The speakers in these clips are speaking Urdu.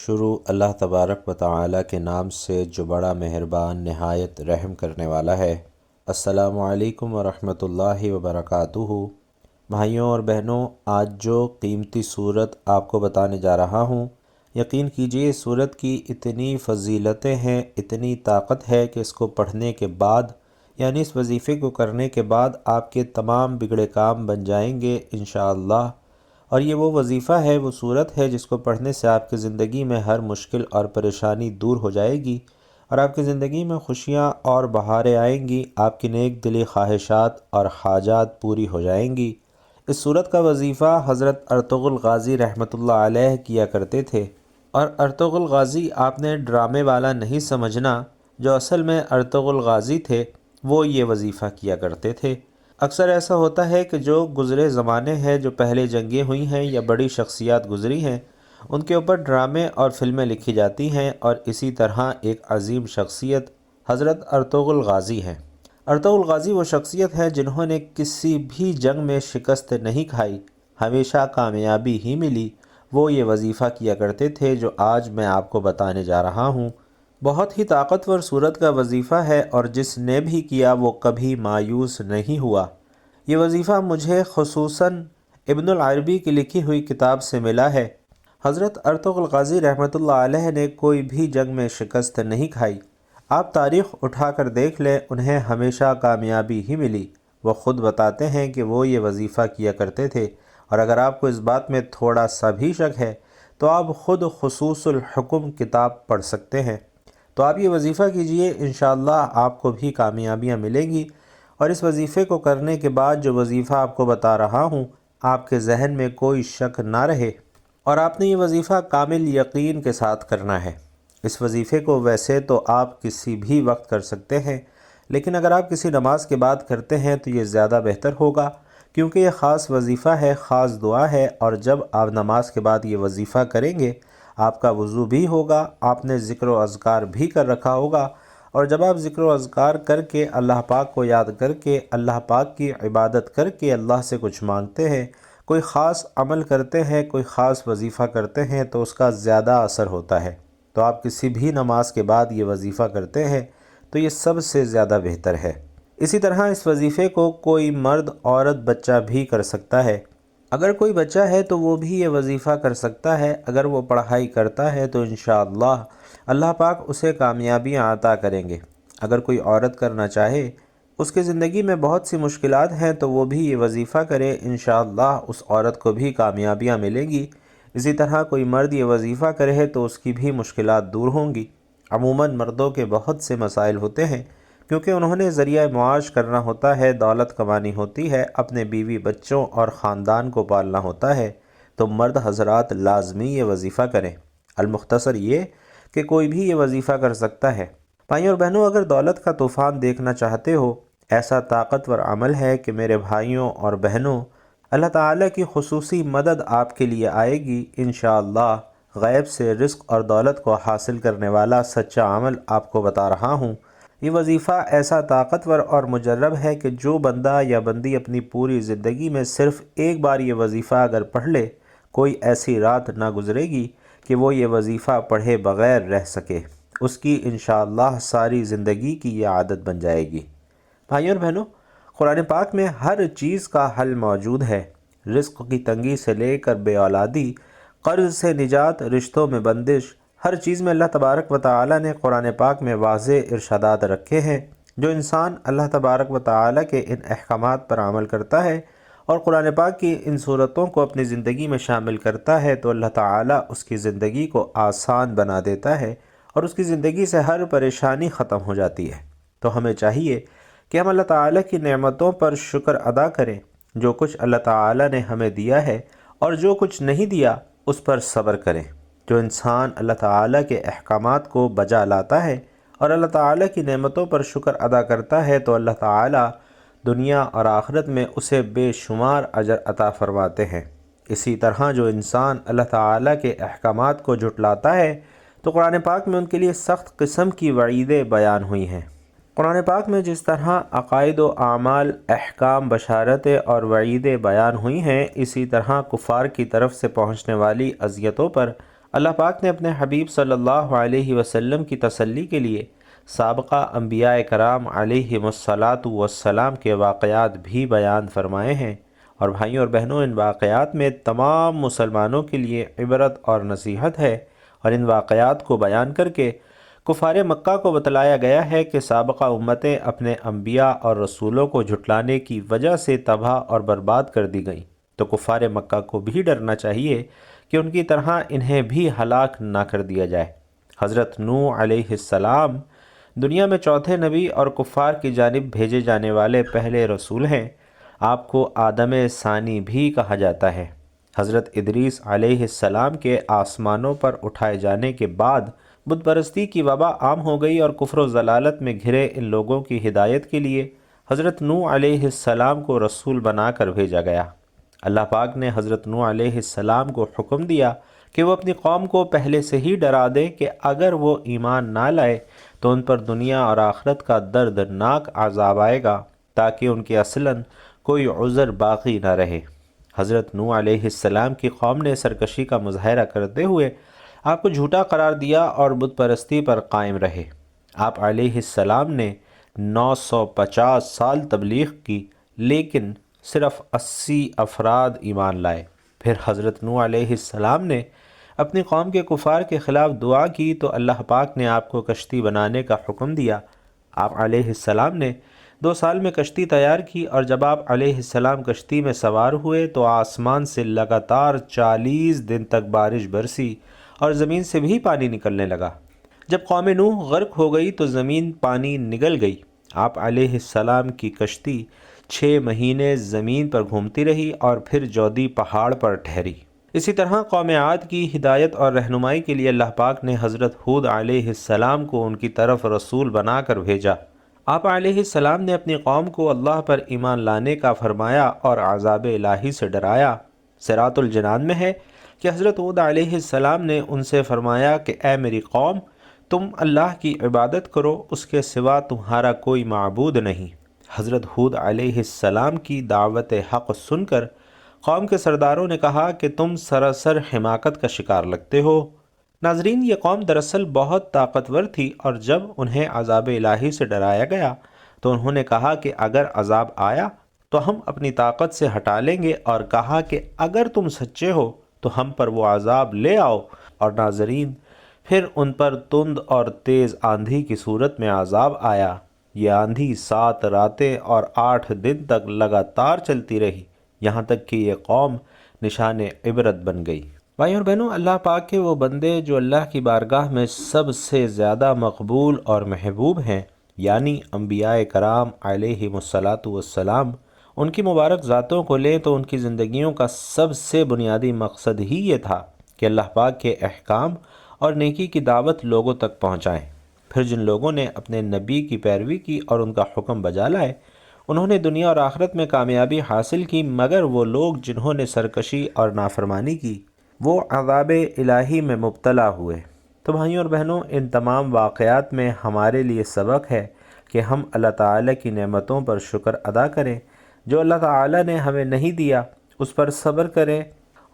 شروع اللہ تبارک و تعالی کے نام سے جو بڑا مہربان نہایت رحم کرنے والا ہے۔ السلام علیکم ورحمۃ اللہ وبرکاتہ۔ بھائیوں اور بہنوں، آج جو قیمتی صورت آپ کو بتانے جا رہا ہوں، یقین کیجئے اس صورت کی اتنی فضیلتیں ہیں، اتنی طاقت ہے کہ اس کو پڑھنے کے بعد یعنی اس وظیفے کو کرنے کے بعد آپ کے تمام بگڑے کام بن جائیں گے انشاءاللہ۔ اور یہ وہ وظیفہ ہے، وہ صورت ہے جس کو پڑھنے سے آپ کی زندگی میں ہر مشکل اور پریشانی دور ہو جائے گی اور آپ کی زندگی میں خوشیاں اور بہاریں آئیں گی، آپ کی نیک دلی خواہشات اور حاجات پوری ہو جائیں گی۔ اس صورت کا وظیفہ حضرت ارطغرل غازی رحمۃ اللہ علیہ کیا کرتے تھے، اور ارطغرل غازی آپ نے ڈرامے والا نہیں سمجھنا، جو اصل میں ارطغرل غازی تھے وہ یہ وظیفہ کیا کرتے تھے۔ اکثر ایسا ہوتا ہے کہ جو گزرے زمانے ہیں، جو پہلے جنگیں ہوئی ہیں یا بڑی شخصیات گزری ہیں، ان کے اوپر ڈرامے اور فلمیں لکھی جاتی ہیں، اور اسی طرح ایک عظیم شخصیت حضرت ارطغرل غازی ہیں۔ ارطغرل غازی وہ شخصیت ہے جنہوں نے کسی بھی جنگ میں شکست نہیں کھائی، ہمیشہ کامیابی ہی ملی۔ وہ یہ وظیفہ کیا کرتے تھے جو آج میں آپ کو بتانے جا رہا ہوں۔ بہت ہی طاقتور صورت کا وظیفہ ہے، اور جس نے بھی کیا وہ کبھی مایوس نہیں ہوا۔ یہ وظیفہ مجھے خصوصاً ابن العربی کی لکھی ہوئی کتاب سے ملا ہے۔ حضرت ارطغرل غازی رحمۃ اللہ علیہ نے کوئی بھی جنگ میں شکست نہیں کھائی۔ آپ تاریخ اٹھا کر دیکھ لیں، انہیں ہمیشہ کامیابی ہی ملی۔ وہ خود بتاتے ہیں کہ وہ یہ وظیفہ کیا کرتے تھے، اور اگر آپ کو اس بات میں تھوڑا سا بھی شک ہے تو آپ خود خصوص الحکم کتاب پڑھ سکتے ہیں۔ تو آپ یہ وظیفہ کیجئے، انشاءاللہ آپ کو بھی کامیابیاں ملیں گی، اور اس وظیفے کو کرنے کے بعد جو وظیفہ آپ کو بتا رہا ہوں، آپ کے ذہن میں کوئی شک نہ رہے، اور آپ نے یہ وظیفہ کامل یقین کے ساتھ کرنا ہے۔ اس وظیفے کو ویسے تو آپ کسی بھی وقت کر سکتے ہیں، لیکن اگر آپ کسی نماز کے بعد کرتے ہیں تو یہ زیادہ بہتر ہوگا، کیونکہ یہ خاص وظیفہ ہے، خاص دعا ہے، اور جب آپ نماز کے بعد یہ وظیفہ کریں گے، آپ کا وضو بھی ہوگا، آپ نے ذکر و اذکار بھی کر رکھا ہوگا، اور جب آپ ذکر و اذکار کر کے اللہ پاک کو یاد کر کے، اللہ پاک کی عبادت کر کے اللہ سے کچھ مانگتے ہیں، کوئی خاص عمل کرتے ہیں، کوئی خاص وظیفہ کرتے ہیں، تو اس کا زیادہ اثر ہوتا ہے۔ تو آپ کسی بھی نماز کے بعد یہ وظیفہ کرتے ہیں تو یہ سب سے زیادہ بہتر ہے۔ اسی طرح اس وظیفے کو کوئی مرد، عورت، بچہ بھی کر سکتا ہے۔ اگر کوئی بچہ ہے تو وہ بھی یہ وظیفہ کر سکتا ہے۔ اگر وہ پڑھائی کرتا ہے تو انشاءاللہ اللہ پاک اسے کامیابیاں عطا کریں گے۔ اگر کوئی عورت کرنا چاہے، اس کی زندگی میں بہت سی مشکلات ہیں، تو وہ بھی یہ وظیفہ کرے، انشاءاللہ اس عورت کو بھی کامیابیاں ملیں گی۔ اسی طرح کوئی مرد یہ وظیفہ کرے تو اس کی بھی مشکلات دور ہوں گی۔ عموماً مردوں کے بہت سے مسائل ہوتے ہیں، کیونکہ انہوں نے ذریعہ معاش کرنا ہوتا ہے، دولت کمانی ہوتی ہے، اپنے بیوی بچوں اور خاندان کو پالنا ہوتا ہے، تو مرد حضرات لازمی یہ وظیفہ کریں۔ المختصر یہ کہ کوئی بھی یہ وظیفہ کر سکتا ہے۔ بھائیوں اور بہنوں، اگر دولت کا طوفان دیکھنا چاہتے ہو، ایسا طاقتور عمل ہے کہ میرے بھائیوں اور بہنوں، اللہ تعالیٰ کی خصوصی مدد آپ کے لیے آئے گی انشاءاللہ۔ غیب سے رزق اور دولت کو حاصل کرنے والا سچا عمل آپ کو بتا رہا ہوں۔ یہ وظیفہ ایسا طاقتور اور مجرب ہے کہ جو بندہ یا بندی اپنی پوری زندگی میں صرف ایک بار یہ وظیفہ اگر پڑھ لے، کوئی ایسی رات نہ گزرے گی کہ وہ یہ وظیفہ پڑھے بغیر رہ سکے۔ اس کی انشاءاللہ ساری زندگی کی یہ عادت بن جائے گی۔ بھائیوں اور بہنوں، قرآن پاک میں ہر چیز کا حل موجود ہے۔ رزق کی تنگی سے لے کر بے اولادی، قرض سے نجات، رشتوں میں بندش، ہر چیز میں اللہ تبارک و تعالی نے قرآن پاک میں واضح ارشادات رکھے ہیں۔ جو انسان اللہ تبارک و تعالی کے ان احکامات پر عمل کرتا ہے اور قرآن پاک کی ان صورتوں کو اپنی زندگی میں شامل کرتا ہے، تو اللہ تعالی اس کی زندگی کو آسان بنا دیتا ہے، اور اس کی زندگی سے ہر پریشانی ختم ہو جاتی ہے۔ تو ہمیں چاہیے کہ ہم اللہ تعالی کی نعمتوں پر شکر ادا کریں، جو کچھ اللہ تعالی نے ہمیں دیا ہے، اور جو کچھ نہیں دیا اس پر صبر کریں۔ جو انسان اللہ تعالیٰ کے احکامات کو بجا لاتا ہے اور اللہ تعالیٰ کی نعمتوں پر شکر ادا کرتا ہے، تو اللہ تعالیٰ دنیا اور آخرت میں اسے بے شمار اجر عطا فرماتے ہیں۔ اسی طرح جو انسان اللہ تعالیٰ کے احکامات کو جھٹلاتا ہے، تو قرآن پاک میں ان کے لیے سخت قسم کی وعیدیں بیان ہوئی ہیں۔ قرآن پاک میں جس طرح عقائد و اعمال، احکام، بشارتیں اور وعیدیں بیان ہوئی ہیں، اسی طرح کفار کی طرف سے پہنچنے والی اذیتوں پر اللہ پاک نے اپنے حبیب صلی اللہ علیہ وسلم کی تسلی کے لیے سابقہ انبیاء کرام علیہم الصلاۃ والسلام کے واقعات بھی بیان فرمائے ہیں، اور بھائیوں اور بہنوں، ان واقعات میں تمام مسلمانوں کے لیے عبرت اور نصیحت ہے، اور ان واقعات کو بیان کر کے کفار مکہ کو بتلایا گیا ہے کہ سابقہ امتیں اپنے انبیاء اور رسولوں کو جھٹلانے کی وجہ سے تباہ اور برباد کر دی گئیں، تو کفار مکہ کو بھی ڈرنا چاہیے کہ ان کی طرح انہیں بھی ہلاک نہ کر دیا جائے۔ حضرت نوح علیہ السلام دنیا میں چوتھے نبی اور کفار کی جانب بھیجے جانے والے پہلے رسول ہیں۔ آپ کو آدم ثانی بھی کہا جاتا ہے۔ حضرت ادریس علیہ السلام کے آسمانوں پر اٹھائے جانے کے بعد بت پرستی کی وبا عام ہو گئی، اور کفر و ضلالت میں گھرے ان لوگوں کی ہدایت کے لیے حضرت نوح علیہ السلام کو رسول بنا کر بھیجا گیا۔ اللہ پاک نے حضرت نوح علیہ السلام کو حکم دیا کہ وہ اپنی قوم کو پہلے سے ہی ڈرا دے کہ اگر وہ ایمان نہ لائے تو ان پر دنیا اور آخرت کا دردناک عذاب آئے گا، تاکہ ان کے اصلاً کوئی عذر باقی نہ رہے۔ حضرت نوح علیہ السلام کی قوم نے سرکشی کا مظاہرہ کرتے ہوئے آپ کو جھوٹا قرار دیا اور بت پرستی پر قائم رہے۔ آپ علیہ السلام نے 950 سال تبلیغ کی، لیکن صرف 80 افراد ایمان لائے۔ پھر حضرت نوح علیہ السلام نے اپنی قوم کے کفار کے خلاف دعا کی تو اللہ پاک نے آپ کو کشتی بنانے کا حکم دیا۔ آپ علیہ السلام نے 2 سال میں کشتی تیار کی، اور جب آپ علیہ السلام کشتی میں سوار ہوئے تو آسمان سے لگاتار 40 دن تک بارش برسی اور زمین سے بھی پانی نکلنے لگا۔ جب قوم نوح غرق ہو گئی تو زمین پانی نگل گئی۔ آپ علیہ السلام کی کشتی 6 مہینے زمین پر گھومتی رہی اور پھر جودی پہاڑ پر ٹھہری۔ اسی طرح قوم عاد کی ہدایت اور رہنمائی کے لیے اللہ پاک نے حضرت ہود علیہ السلام کو ان کی طرف رسول بنا کر بھیجا۔ آپ علیہ السلام نے اپنی قوم کو اللہ پر ایمان لانے کا فرمایا اور عذاب الہی سے ڈرایا۔ صراط الجنان میں ہے کہ حضرت ہود علیہ السلام نے ان سے فرمایا کہ اے میری قوم، تم اللہ کی عبادت کرو، اس کے سوا تمہارا کوئی معبود نہیں۔ حضرت ہود علیہ السلام کی دعوت حق سن کر قوم کے سرداروں نے کہا کہ تم سراسر حماقت کا شکار لگتے ہو۔ ناظرین، یہ قوم دراصل بہت طاقتور تھی، اور جب انہیں عذاب الہی سے ڈرایا گیا تو انہوں نے کہا کہ اگر عذاب آیا تو ہم اپنی طاقت سے ہٹا لیں گے، اور کہا کہ اگر تم سچے ہو تو ہم پر وہ عذاب لے آؤ۔ اور ناظرین، پھر ان پر تند اور تیز آندھی کی صورت میں عذاب آیا۔ یہ آندھی 7 راتیں اور 8 دن تک لگاتار چلتی رہی، یہاں تک کہ یہ قوم نشان عبرت بن گئی۔ بھائیوں اور بہنوں، اللہ پاک کے وہ بندے جو اللہ کی بارگاہ میں سب سے زیادہ مقبول اور محبوب ہیں، یعنی انبیاء کرام علیہم الصلاۃ والسلام، ان کی مبارک ذاتوں کو لیں تو ان کی زندگیوں کا سب سے بنیادی مقصد ہی یہ تھا کہ اللہ پاک کے احکام اور نیکی کی دعوت لوگوں تک پہنچائیں۔ پھر جن لوگوں نے اپنے نبی کی پیروی کی اور ان کا حکم بجا لائے، انہوں نے دنیا اور آخرت میں کامیابی حاصل کی، مگر وہ لوگ جنہوں نے سرکشی اور نافرمانی کی، وہ عذاب الہی میں مبتلا ہوئے۔ تو بھائیوں اور بہنوں، ان تمام واقعات میں ہمارے لیے سبق ہے کہ ہم اللہ تعالیٰ کی نعمتوں پر شکر ادا کریں، جو اللہ تعالیٰ نے ہمیں نہیں دیا اس پر صبر کریں،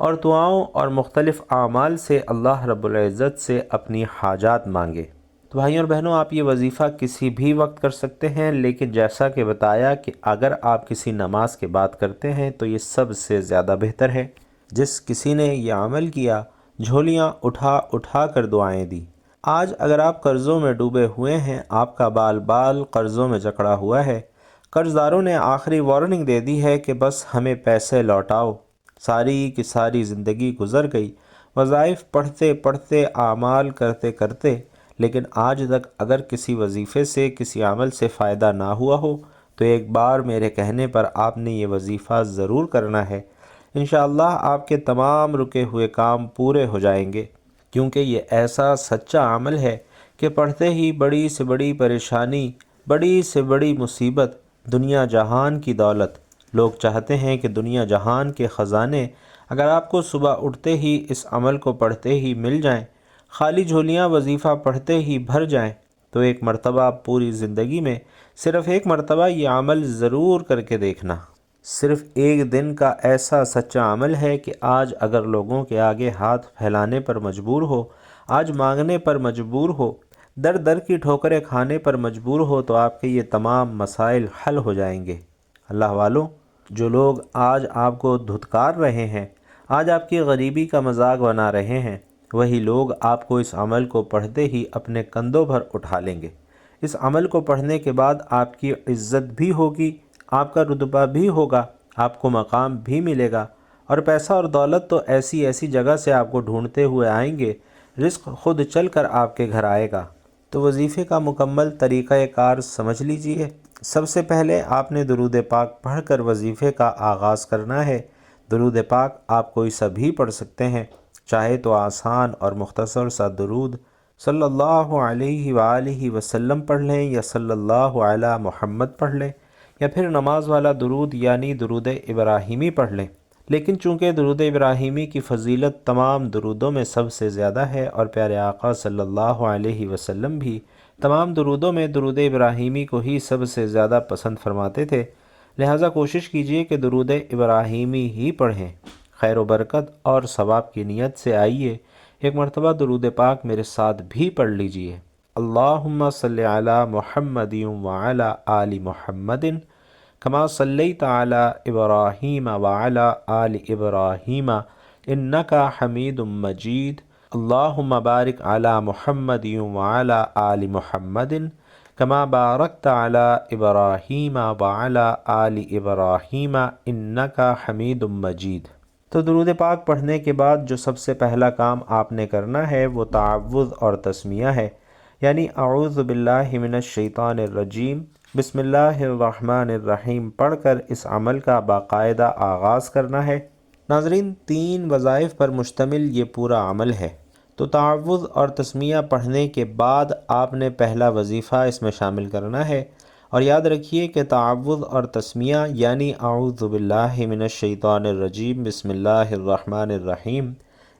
اور دعاؤں اور مختلف اعمال سے اللہ رب العزت سے اپنی حاجات مانگیں۔ تو بھائیوں اور بہنوں، آپ یہ وظیفہ کسی بھی وقت کر سکتے ہیں، لیکن جیسا کہ بتایا کہ اگر آپ کسی نماز کے بعد کرتے ہیں تو یہ سب سے زیادہ بہتر ہے۔ جس کسی نے یہ عمل کیا، جھولیاں اٹھا اٹھا کر دعائیں دی۔ آج اگر آپ قرضوں میں ڈوبے ہوئے ہیں، آپ کا بال بال قرضوں میں جکڑا ہوا ہے، قرض داروں نے آخری وارننگ دے دی ہے کہ بس ہمیں پیسے لوٹاؤ، ساری کی ساری زندگی گزر گئی وظائف پڑھتے پڑھتے، اعمال کرتے کرتے، لیکن آج تک اگر کسی وظیفے سے، کسی عمل سے فائدہ نہ ہوا ہو تو ایک بار میرے کہنے پر آپ نے یہ وظیفہ ضرور کرنا ہے۔ انشاءاللہ آپ کے تمام رکے ہوئے کام پورے ہو جائیں گے، کیونکہ یہ ایسا سچا عمل ہے کہ پڑھتے ہی بڑی سے بڑی پریشانی، بڑی سے بڑی مصیبت، دنیا جہان کی دولت، لوگ چاہتے ہیں کہ دنیا جہان کے خزانے اگر آپ کو صبح اٹھتے ہی اس عمل کو پڑھتے ہی مل جائیں، خالی جھولیاں وظیفہ پڑھتے ہی بھر جائیں، تو ایک مرتبہ پوری زندگی میں صرف ایک مرتبہ یہ عمل ضرور کر کے دیکھنا۔ صرف ایک دن کا ایسا سچا عمل ہے کہ آج اگر لوگوں کے آگے ہاتھ پھیلانے پر مجبور ہو، آج مانگنے پر مجبور ہو، در در کی ٹھوکریں کھانے پر مجبور ہو، تو آپ کے یہ تمام مسائل حل ہو جائیں گے۔ اللہ والوں، جو لوگ آج آپ کو دھتکار رہے ہیں، آج آپ کی غریبی کا مذاق بنا رہے ہیں، وہی لوگ آپ کو اس عمل کو پڑھتے ہی اپنے کندھوں پر اٹھا لیں گے۔ اس عمل کو پڑھنے کے بعد آپ کی عزت بھی ہوگی، آپ کا رتبہ بھی ہوگا، آپ کو مقام بھی ملے گا، اور پیسہ اور دولت تو ایسی ایسی جگہ سے آپ کو ڈھونڈتے ہوئے آئیں گے، رزق خود چل کر آپ کے گھر آئے گا۔ تو وظیفے کا مکمل طریقہ کار سمجھ لیجئے۔ سب سے پہلے آپ نے درود پاک پڑھ کر وظیفے کا آغاز کرنا ہے۔ درود پاک آپ کوئی سا بھی پڑھ سکتے ہیں، چاہے تو آسان اور مختصر سا درود صلی اللہ علیہ وآلہ وسلم پڑھ لیں، یا صلی اللہ علی محمد پڑھ لیں، یا پھر نماز والا درود یعنی درود ابراہیمی پڑھ لیں۔ لیکن چونکہ درود ابراہیمی کی فضیلت تمام درودوں میں سب سے زیادہ ہے، اور پیارے آقا صلی اللہ علیہ وسلم بھی تمام درودوں میں درود ابراہیمی کو ہی سب سے زیادہ پسند فرماتے تھے، لہٰذا کوشش کیجئے کہ درود ابراہیمی ہی پڑھیں۔ خیر و برکت اور ثواب کی نیت سے آئیے ایک مرتبہ درود پاک میرے ساتھ بھی پڑھ لیجئے۔ اللہم صلی علی محمد وعلی آل محمد کما صلیت علی ابراہیم وعلی آل ابراہیم انک حمید مجید۔ اللہم بارک علی محمد وعلی آل محمد کما بارکت علی ابراہیم وعلی آل ابراہیم انک حمید مجید۔ تو درود پاک پڑھنے کے بعد جو سب سے پہلا کام آپ نے کرنا ہے وہ تعوذ اور تسمیہ ہے، یعنی اعوذ باللہ من الشیطان الرجیم، بسم اللہ الرحمن الرحیم پڑھ کر اس عمل کا باقاعدہ آغاز کرنا ہے۔ ناظرین، 3 وظائف پر مشتمل یہ پورا عمل ہے، تو تعوذ اور تسمیہ پڑھنے کے بعد آپ نے پہلا وظیفہ اس میں شامل کرنا ہے۔ اور یاد رکھیے کہ تعوذ اور تسمیہ یعنی اعوذ باللہ من الشیطان الرجیم بسم اللہ الرحمن الرحیم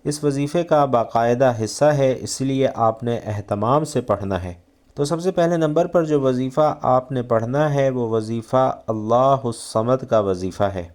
اس وظیفے کا باقاعدہ حصہ ہے، اس لیے آپ نے اہتمام سے پڑھنا ہے۔ تو سب سے پہلے نمبر پر جو وظیفہ آپ نے پڑھنا ہے وہ وظیفہ اللہ الصمد کا وظیفہ ہے۔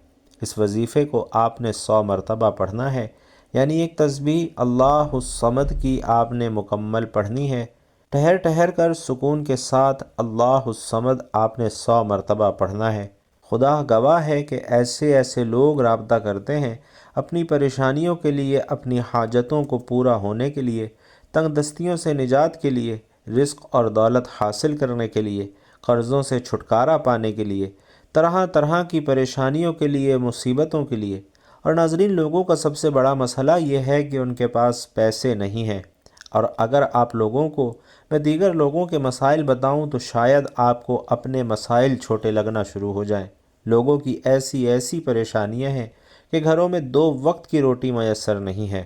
اس وظیفے کو آپ نے 100 مرتبہ پڑھنا ہے، یعنی ایک تسبیح اللہ الصمد کی آپ نے مکمل پڑھنی ہے۔ ٹھہر ٹھہر کر سکون کے ساتھ اللہ الصمد آپ نے 100 مرتبہ پڑھنا ہے۔ خدا گواہ ہے کہ ایسے ایسے لوگ رابطہ کرتے ہیں اپنی پریشانیوں کے لیے، اپنی حاجتوں کو پورا ہونے کے لیے، تنگ دستیوں سے نجات کے لیے، رزق اور دولت حاصل کرنے کے لیے، قرضوں سے چھٹکارا پانے کے لیے، طرح طرح کی پریشانیوں کے لیے، مصیبتوں کے لیے۔ اور ناظرین، لوگوں کا سب سے بڑا مسئلہ یہ ہے کہ ان کے پاس پیسے نہیں ہیں، اور اگر آپ لوگوں کو میں دیگر لوگوں کے مسائل بتاؤں تو شاید آپ کو اپنے مسائل چھوٹے لگنا شروع ہو جائیں۔ لوگوں کی ایسی ایسی پریشانیاں ہیں کہ گھروں میں 2 وقت کی روٹی میسر نہیں ہے۔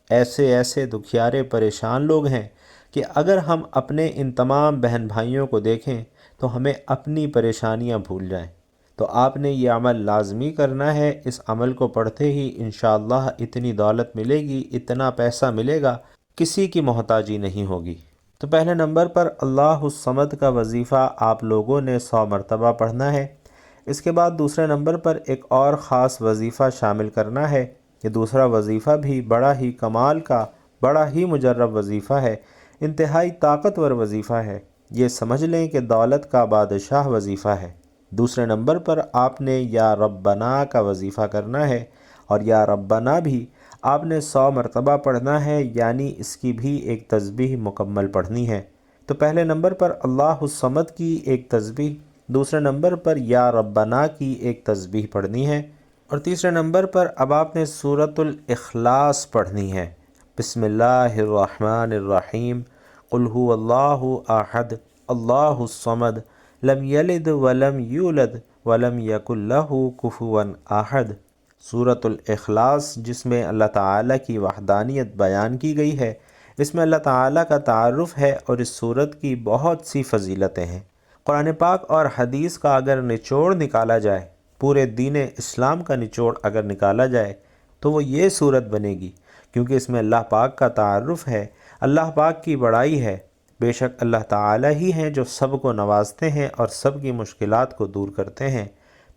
ایسے ایسے دکھیارے پریشان لوگ ہیں کہ اگر ہم اپنے ان تمام بہن بھائیوں کو دیکھیں تو ہمیں اپنی پریشانیاں بھول جائیں۔ تو آپ نے یہ عمل لازمی کرنا ہے۔ اس عمل کو پڑھتے ہی انشاءاللہ اتنی دولت ملے گی، اتنا پیسہ ملے گا، کسی کی محتاجی نہیں ہوگی۔ تو پہلے نمبر پر اللہ الصمد کا وظیفہ آپ لوگوں نے 100 مرتبہ پڑھنا ہے۔ اس کے بعد دوسرے نمبر پر ایک اور خاص وظیفہ شامل کرنا ہے۔ یہ دوسرا وظیفہ بھی بڑا ہی کمال کا، بڑا ہی مجرب وظیفہ ہے، انتہائی طاقتور وظیفہ ہے۔ یہ سمجھ لیں کہ دولت کا بادشاہ وظیفہ ہے۔ دوسرے نمبر پر آپ نے یا ربنا کا وظیفہ کرنا ہے، اور یا ربنا بھی آپ نے 100 مرتبہ پڑھنا ہے، یعنی اس کی بھی ایک تسبیح مکمل پڑھنی ہے۔ تو پہلے نمبر پر اللہ الصمد کی ایک تسبیح، دوسرے نمبر پر یا ربنا کی ایک تسبیح پڑھنی ہے، اور تیسرے نمبر پر اب آپ نے سورۃ الاخلاص پڑھنی ہے۔ بسم اللہ الرحمن الرحیم، قل هو اللہ احد اللہ الصمد لم یلد ولم یولد ولم یکن لہ کفوا احد۔ سورۃ الاخلاص جس میں اللہ تعالیٰ کی وحدانیت بیان کی گئی ہے، اس میں اللہ تعالیٰ کا تعارف ہے، اور اس سورت کی بہت سی فضیلتیں ہیں۔ قرآن پاک اور حدیث کا اگر نچوڑ نکالا جائے، پورے دین اسلام کا نچوڑ اگر نکالا جائے تو وہ یہ سورت بنے گی، کیونکہ اس میں اللہ پاک کا تعارف ہے، اللہ پاک کی بڑائی ہے۔ بے شک اللہ تعالیٰ ہی ہیں جو سب کو نوازتے ہیں اور سب کی مشکلات کو دور کرتے ہیں۔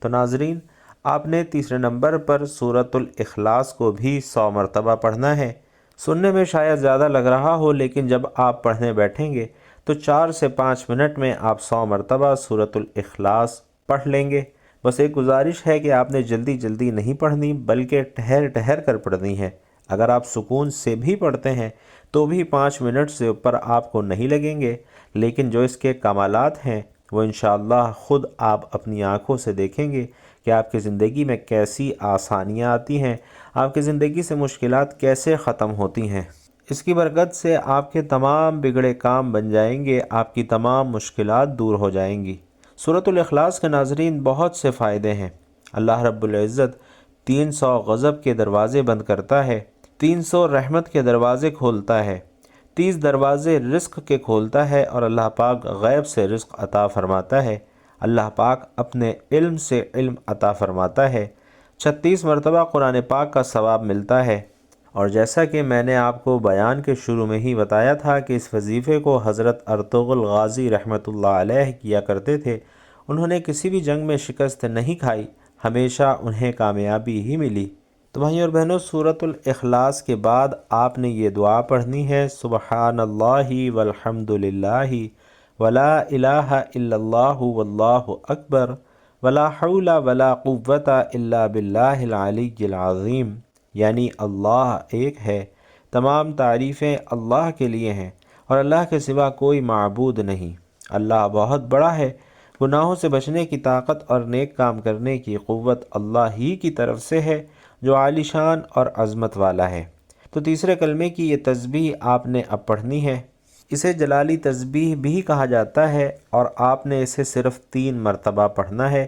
تو ناظرین، آپ نے تیسرے نمبر پر سورۃ الاخلاص کو بھی 100 مرتبہ پڑھنا ہے۔ سننے میں شاید زیادہ لگ رہا ہو، لیکن جب آپ پڑھنے بیٹھیں گے تو 4 سے 5 منٹ میں آپ 100 مرتبہ سورۃ الاخلاص پڑھ لیں گے۔ بس ایک گزارش ہے کہ آپ نے جلدی جلدی نہیں پڑھنی، بلکہ ٹھہر ٹھہر کر پڑھنی ہے۔ اگر آپ سکون سے بھی پڑھتے ہیں تو بھی 5 منٹ سے اوپر آپ کو نہیں لگیں گے، لیکن جو اس کے کمالات ہیں وہ انشاءاللہ خود آپ اپنی آنکھوں سے دیکھیں گے کہ آپ کی زندگی میں کیسی آسانیاں آتی ہیں، آپ کی زندگی سے مشکلات کیسے ختم ہوتی ہیں۔ اس کی برکت سے آپ کے تمام بگڑے کام بن جائیں گے، آپ کی تمام مشکلات دور ہو جائیں گی۔ سورۃ الاخلاص کے ناظرین بہت سے فائدے ہیں۔ اللہ رب العزت 300 غضب کے دروازے بند کرتا ہے، 300 رحمت کے دروازے کھولتا ہے، 30 دروازے رزق کے کھولتا ہے، اور اللہ پاک غیب سے رزق عطا فرماتا ہے۔ اللہ پاک اپنے علم سے علم عطا فرماتا ہے۔ 36 مرتبہ قرآن پاک کا ثواب ملتا ہے، اور جیسا کہ میں نے آپ کو بیان کے شروع میں ہی بتایا تھا کہ اس وظیفے کو حضرت ارطغرل غازی رحمۃ اللہ علیہ کیا کرتے تھے۔ انہوں نے کسی بھی جنگ میں شکست نہیں کھائی، ہمیشہ انہیں کامیابی ہی ملی۔ تو بھائیوں اور بہنوں، سورۃ الاخلاص کے بعد آپ نے یہ دعا پڑھنی ہے: سبحان اللہ والحمد للہ ولا الہ الا اللہ واللہ اکبر ولا حول ولا قوت الا باللہ العلی العظیم، یعنی اللہ ایک ہے، تمام تعریفیں اللہ کے لیے ہیں اور اللہ کے سوا کوئی معبود نہیں۔ اللہ بہت بڑا ہے، گناہوں سے بچنے کی طاقت اور نیک کام کرنے کی قوت اللہ ہی کی طرف سے ہے، جو عالی شان اور عظمت والا ہے۔ تو تیسرے کلمے کی یہ تسبیح آپ نے اب پڑھنی ہے۔ اسے جلالی تسبیح بھی کہا جاتا ہے، اور آپ نے اسے صرف 3 مرتبہ پڑھنا ہے۔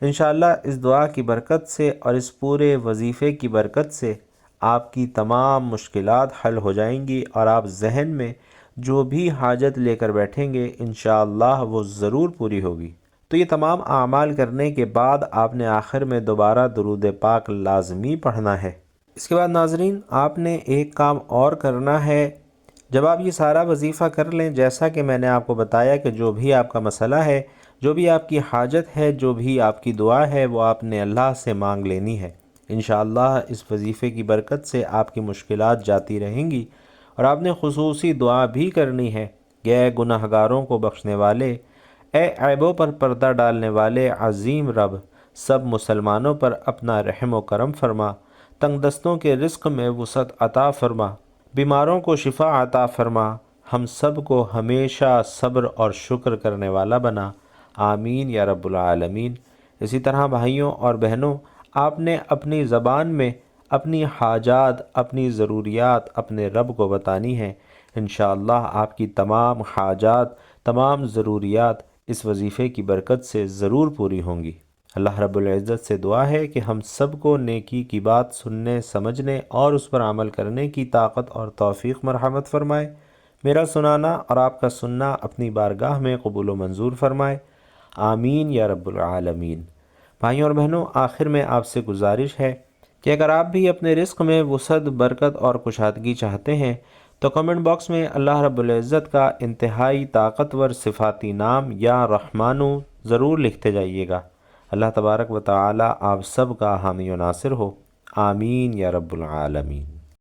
انشاءاللہ اس دعا کی برکت سے اور اس پورے وظیفے کی برکت سے آپ کی تمام مشکلات حل ہو جائیں گی، اور آپ ذہن میں جو بھی حاجت لے کر بیٹھیں گے انشاءاللہ وہ ضرور پوری ہوگی۔ تو یہ تمام اعمال کرنے کے بعد آپ نے آخر میں دوبارہ درود پاک لازمی پڑھنا ہے۔ اس کے بعد ناظرین آپ نے ایک کام اور کرنا ہے۔ جب آپ یہ سارا وظیفہ کر لیں، جیسا کہ میں نے آپ کو بتایا کہ جو بھی آپ کا مسئلہ ہے، جو بھی آپ کی حاجت ہے، جو بھی آپ کی دعا ہے، وہ آپ نے اللہ سے مانگ لینی ہے۔ انشاءاللہ اس وظیفے کی برکت سے آپ کی مشکلات جاتی رہیں گی، اور آپ نے خصوصی دعا بھی کرنی ہے کہ اے گناہ گاروں کو بخشنے والے، اے عیبوں پر پردہ ڈالنے والے عظیم رب، سب مسلمانوں پر اپنا رحم و کرم فرما، تنگ دستوں کے رزق میں وسعت عطا فرما، بیماروں کو شفا عطا فرما، ہم سب کو ہمیشہ صبر اور شکر کرنے والا بنا، آمین یا رب العالمین۔ اسی طرح بھائیوں اور بہنوں، آپ نے اپنی زبان میں اپنی حاجات، اپنی ضروریات اپنے رب کو بتانی ہیں۔ انشاءاللہ آپ کی تمام حاجات، تمام ضروریات اس وظیفے کی برکت سے ضرور پوری ہوں گی۔ اللہ رب العزت سے دعا ہے کہ ہم سب کو نیکی کی بات سننے، سمجھنے اور اس پر عمل کرنے کی طاقت اور توفیق مرحمت فرمائے۔ میرا سنانا اور آپ کا سننا اپنی بارگاہ میں قبول و منظور فرمائے، آمین یا رب العالمین۔ بھائیوں اور بہنوں، آخر میں آپ سے گزارش ہے کہ اگر آپ بھی اپنے رزق میں وسعت، برکت اور کشادگی چاہتے ہیں تو کمنٹ باکس میں اللہ رب العزت کا انتہائی طاقتور صفاتی نام یا رحمانو ضرور لکھتے جائیے گا۔ اللہ تبارک و تعالی آپ سب کا حامی و ناصر ہو، آمین یا رب العالمین۔